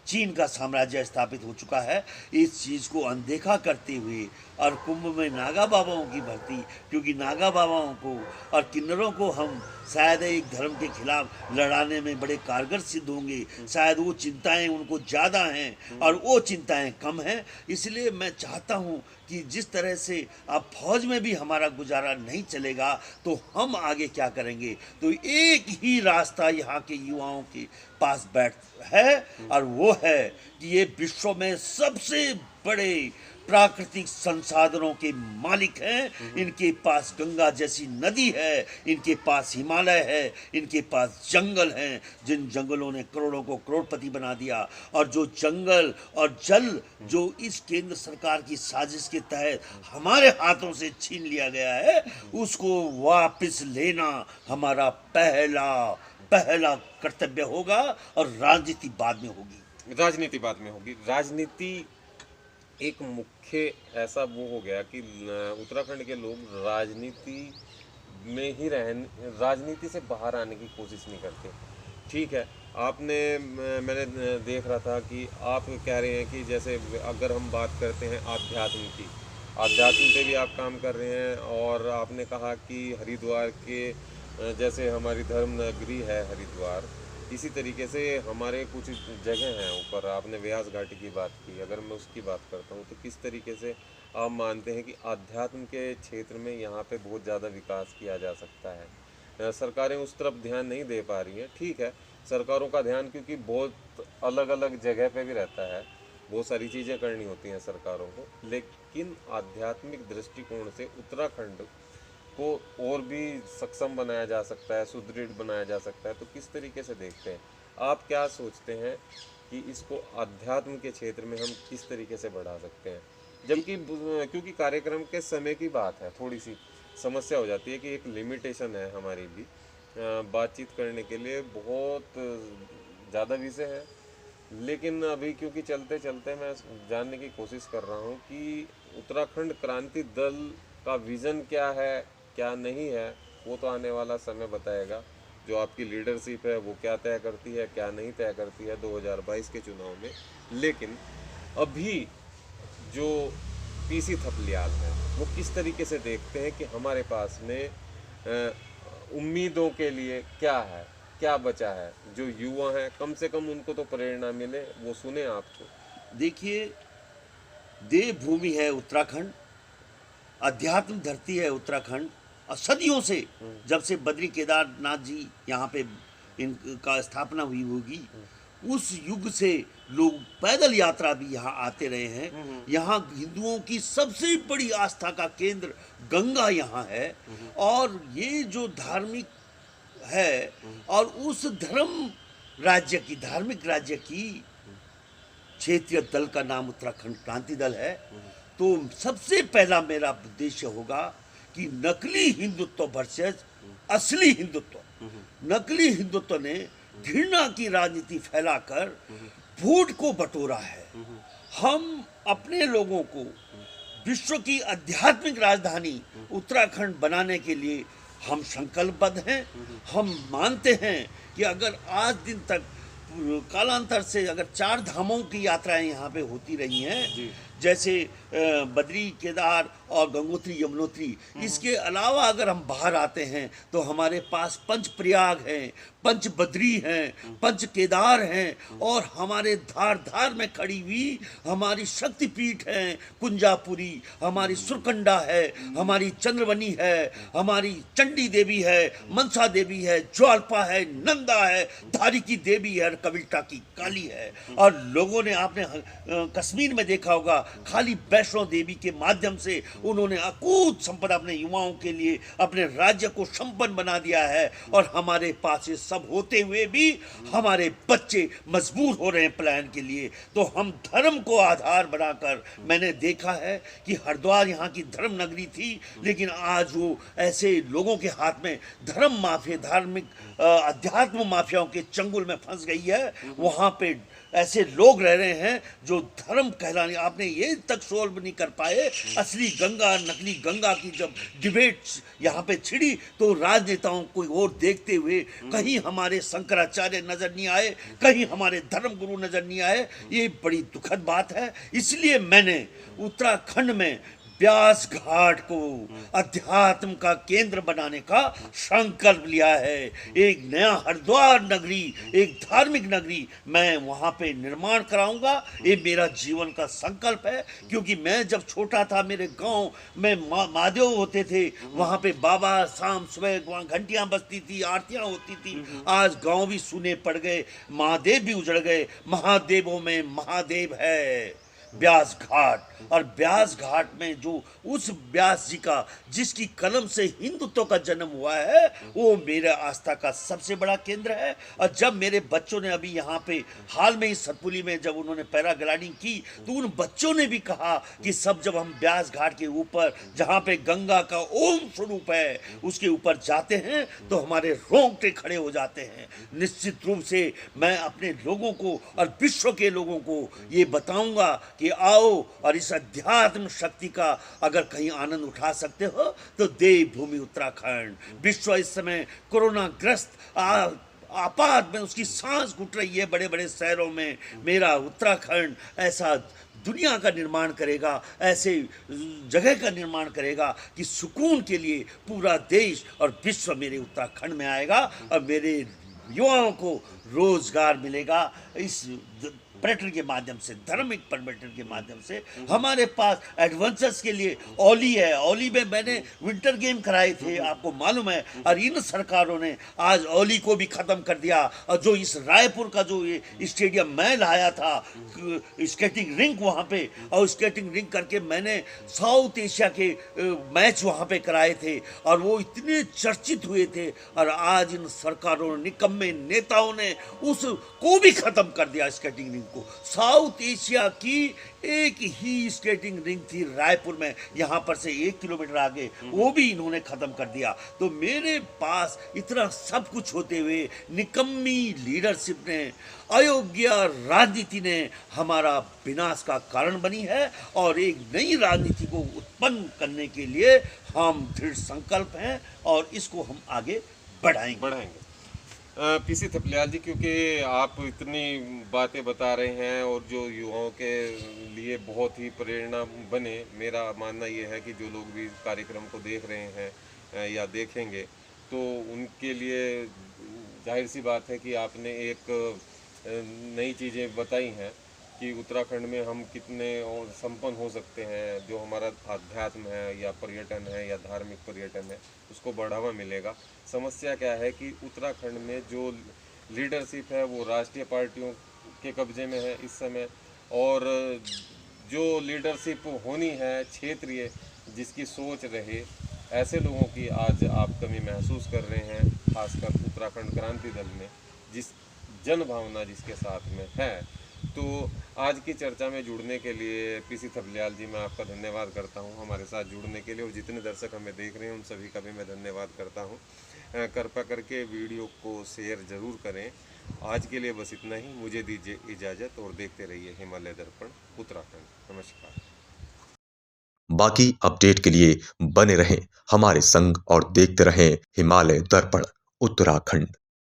चीन का साम्राज्य स्थापित हो चुका है। इस चीज़ को अनदेखा करते हुए और कुंभ में नागा बाबाओं की भर्ती, क्योंकि नागा बाबाओं को और किन्नरों को हम शायद एक धर्म के खिलाफ लड़ाने में बड़े कारगर सिद्ध होंगे, शायद वो चिंताएं उनको ज़्यादा हैं और वो चिंताएं कम हैं। इसलिए मैं चाहता हूँ कि जिस तरह से अब फौज में भी हमारा गुजारा नहीं चलेगा तो हम आगे क्या करेंगे। तो एक ही रास्ता यहाँ के युवाओं के पास बैठ है और वो है कि ये विश्व में सबसे बड़े प्राकृतिक संसाधनों के मालिक हैं। इनके पास गंगा जैसी नदी है, इनके पास हिमालय है, इनके पास जंगल हैं, जिन जंगलों ने करोड़ों को करोड़पति बना दिया। और जो जंगल और जल जो इस केंद्र सरकार की साजिश के तहत हमारे हाथों से छीन लिया गया है, उसको वापस लेना हमारा पहला कर्तव्य होगा और राजनीति बाद में होगी। राजनीति बाद में होगी। राजनीति एक मुख्य ऐसा वो हो गया कि उत्तराखंड के लोग राजनीति में ही राजनीति से बाहर आने की कोशिश नहीं करते। ठीक है, मैंने देख रहा था कि आप कह रहे हैं कि जैसे अगर हम बात करते हैं आध्यात्म की, आध्यात्म पे भी आप काम कर रहे हैं। और आपने कहा कि हरिद्वार के जैसे हमारी धर्म नगरी है हरिद्वार, इसी तरीके से हमारे कुछ जगह हैं ऊपर। आपने व्यास घाटी की बात की, अगर मैं उसकी बात करता हूँ तो किस तरीके से आप मानते हैं कि आध्यात्म के क्षेत्र में यहाँ पे बहुत ज़्यादा विकास किया जा सकता है। सरकारें उस तरफ ध्यान नहीं दे पा रही हैं। ठीक है, सरकारों का ध्यान क्योंकि बहुत अलग अलग जगह पे भी रहता है, बहुत सारी चीज़ें करनी होती हैं सरकारों को, लेकिन आध्यात्मिक दृष्टिकोण से उत्तराखंड को और भी सक्षम बनाया जा सकता है, सुदृढ़ बनाया जा सकता है। तो किस तरीके से देखते हैं आप, क्या सोचते हैं कि इसको आध्यात्म के क्षेत्र में हम किस तरीके से बढ़ा सकते हैं? जबकि क्योंकि कार्यक्रम के समय की बात है, थोड़ी सी समस्या हो जाती है कि एक लिमिटेशन है हमारी भी बातचीत करने के लिए, बहुत ज़्यादा विषय है। लेकिन अभी क्योंकि चलते चलते मैं जानने की कोशिश कर रहा हूँ कि उत्तराखंड क्रांति दल का विज़न क्या है, क्या नहीं है, वो तो आने वाला समय बताएगा। जो आपकी लीडरशिप है वो क्या तय करती है, क्या नहीं तय करती है 2022 के चुनाव में। लेकिन अभी जो पीसी थपलियाल है वो किस तरीके से देखते हैं कि हमारे पास में उम्मीदों के लिए क्या है, क्या बचा है? जो युवा हैं कम से कम उनको तो प्रेरणा मिले, वो सुने आपको। देखिए, देवभूमि है उत्तराखंड, अध्यात्म धरती है उत्तराखंड, और सदियों से जब से बद्री केदारनाथ जी यहाँ पे इनका स्थापना हुई होगी, उस युग से लोग पैदल यात्रा भी यहाँ आते रहे हैं। यहाँ हिंदुओं की सबसे बड़ी आस्था का केंद्र गंगा यहाँ है। और ये जो धार्मिक है और उस धर्म राज्य की, धार्मिक राज्य की क्षेत्रीय दल का नाम उत्तराखंड क्रांति दल है, तो सबसे पहला मेरा उद्देश्य होगा कि नकली हिंदुत्व वर्सेस असली हिंदुत्व। नकली हिंदुत्व ने घृणा की राजनीति फैलाकर वोट को बटोरा है। हम अपने लोगों को विश्व की आध्यात्मिक राजधानी उत्तराखंड बनाने के लिए हम संकल्पबद्ध हैं। हम मानते हैं कि अगर आज दिन तक कालांतर से अगर 4 धामों की यात्राएं यहाँ पे होती रही हैं, जैसे बद्री, केदार और गंगोत्री, यमुनोत्री, इसके अलावा अगर हम बाहर आते हैं तो हमारे पास पंच प्रयाग हैं, पंच बद्री हैं, पंच केदार हैं और हमारे धार धार में खड़ी हुई हमारी शक्तिपीठ हैं, कुंजापुरी, हमारी सुरकंडा है, हमारी चंद्रवनी है, हमारी चंडी देवी है, मनसा देवी है, ज्वाल्पा है, नंदा है, धारी की देवी है, कविल्टा की काली है। और लोगों ने, आपने कश्मीर में देखा होगा, खाली वैष्णो देवी के माध्यम से उन्होंने अकूत संपदा अपने युवाओं के लिए अपने राज्य को संपन्न बना दिया है। और हमारे पास ये सब होते हुए भी हमारे बच्चे मजबूर हो रहे हैं पलायन के लिए। तो हम धर्म को आधार बनाकर, मैंने देखा है कि हरिद्वार यहाँ की धर्म नगरी थी, लेकिन आज वो ऐसे लोगों के हाथ में धर्म माफिया, धार्मिक अध्यात्म माफियाओं के चंगुल में फंस गई है। वहाँ पे ऐसे लोग रह रहे हैं जो धर्म कहलाने, आपने ये तक सोल्व नहीं कर पाए। असली गंगा नकली गंगा की जब डिबेट यहाँ पे छिड़ी तो राजनेताओं को और देखते हुए कहीं हमारे शंकराचार्य नजर नहीं आए, कहीं हमारे धर्म गुरु नजर नहीं आए। ये बड़ी दुखद बात है। इसलिए मैंने उत्तराखंड में ब्यास घाट को अध्यात्म का केंद्र बनाने का संकल्प लिया है। एक नया हरिद्वार नगरी, एक धार्मिक नगरी मैं वहाँ पे निर्माण कराऊंगा। ये मेरा जीवन का संकल्प है, क्योंकि मैं जब छोटा था, मेरे गांव में महादेव होते थे, वहाँ पे बाबा शाम सुबह वहाँ घंटियाँ बजती थी, आरतियाँ होती थी। आज गांव भी सूने पड़ गए, महादेव भी उजड़ गए। महादेवों में महादेव है ब्यास घाट। और ब्यास घाट में जो उस व्यास जी का, जिसकी कलम से हिंदुत्व का जन्म हुआ है, वो मेरे आस्था का सबसे बड़ा केंद्र है। और जब मेरे बच्चों ने अभी यहाँ पे हाल में ही सतपुली में जब उन्होंने पैराग्लाइडिंग की, तो उन बच्चों ने भी कहा कि सब जब हम ब्यास घाट के ऊपर, जहाँ पे गंगा का ओम स्वरूप है, उसके ऊपर जाते हैं तो हमारे रोंगटे खड़े हो जाते हैं। निश्चित रूप से मैं अपने लोगों को और विश्व के लोगों को ये बताऊंगा कि आओ, और इस अध्यात्म शक्ति का अगर कहीं आनंद उठा सकते हो तो देवभूमि उत्तराखंड। विश्व इस समय कोरोना ग्रस्त आपात में उसकी सांस घुट रही है बड़े बड़े शहरों में। मेरा उत्तराखंड ऐसा दुनिया का निर्माण करेगा, ऐसे जगह का निर्माण करेगा कि सुकून के लिए पूरा देश और विश्व मेरे उत्तराखंड में आएगा। और मेरे युवाओं को रोजगार मिलेगा इस पर्यटन के माध्यम से, धार्मिक पर्यटन के माध्यम से। हमारे पास एडवेंचर्स के लिए ओली है। ओली में मैंने विंटर गेम कराए थे, आपको मालूम है। और इन सरकारों ने आज ओली को भी खत्म कर दिया। और जो इस रायपुर का जो ये स्टेडियम मैं लाया था, स्केटिंग रिंक वहाँ पे, और स्केटिंग रिंक करके मैंने साउथ एशिया के मैच वहाँ पे कराए थे, और वो इतने चर्चित हुए थे। और आज इन सरकारों, निकम्मे नेताओं ने उसको भी खत्म कर दिया, स्केटिंग रिंक को। साउथ एशिया की एक ही स्केटिंग रिंग थी रायपुर में, यहाँ पर से 1 किलोमीटर आगे, वो भी इन्होंने खत्म कर दिया। तो मेरे पास इतना सब कुछ होते हुए निकम्मी लीडरशिप ने, अयोग्य राजनीति ने हमारा विनाश का कारण बनी है। और एक नई राजनीति को उत्पन्न करने के लिए हम दृढ़ संकल्प हैं और इसको हम आगे बढ़ाएंगे। पीसी थपलियाल जी, क्योंकि आप इतनी बातें बता रहे हैं और जो युवाओं के लिए बहुत ही प्रेरणा बने, मेरा मानना ये है कि जो लोग भी कार्यक्रम को देख रहे हैं या देखेंगे, तो उनके लिए जाहिर सी बात है कि आपने एक नई चीज़ें बताई हैं कि उत्तराखंड में हम कितने संपन्न हो सकते हैं। जो हमारा अध्यात्म है या पर्यटन है या धार्मिक पर्यटन है, उसको बढ़ावा मिलेगा। समस्या क्या है कि उत्तराखंड में जो लीडरशिप है वो राष्ट्रीय पार्टियों के कब्जे में है इस समय, और जो लीडरशिप होनी है क्षेत्रीय, जिसकी सोच रहे, ऐसे लोगों की आज आप कमी महसूस कर रहे हैं। खासकर उत्तराखंड क्रांति दल में जिस जन भावना जिसके साथ में है। तो आज की चर्चा में जुड़ने के लिए पीसी थपलियाल जी, मैं आपका धन्यवाद करता हूं हमारे साथ जुड़ने के लिए, और जितने दर्शक हमें देख रहे हैं उन सभी का भी मैं धन्यवाद करता हूं। कृपया करके वीडियो को शेयर ज़रूर करें। आज के लिए बस इतना ही, मुझे दीजिए इजाज़त और देखते रहिए हिमालय दर्पण उत्तराखंड। नमस्कार। बाकी अपडेट के लिए बने रहें हमारे संग और देखते रहें हिमालय दर्पण उत्तराखंड।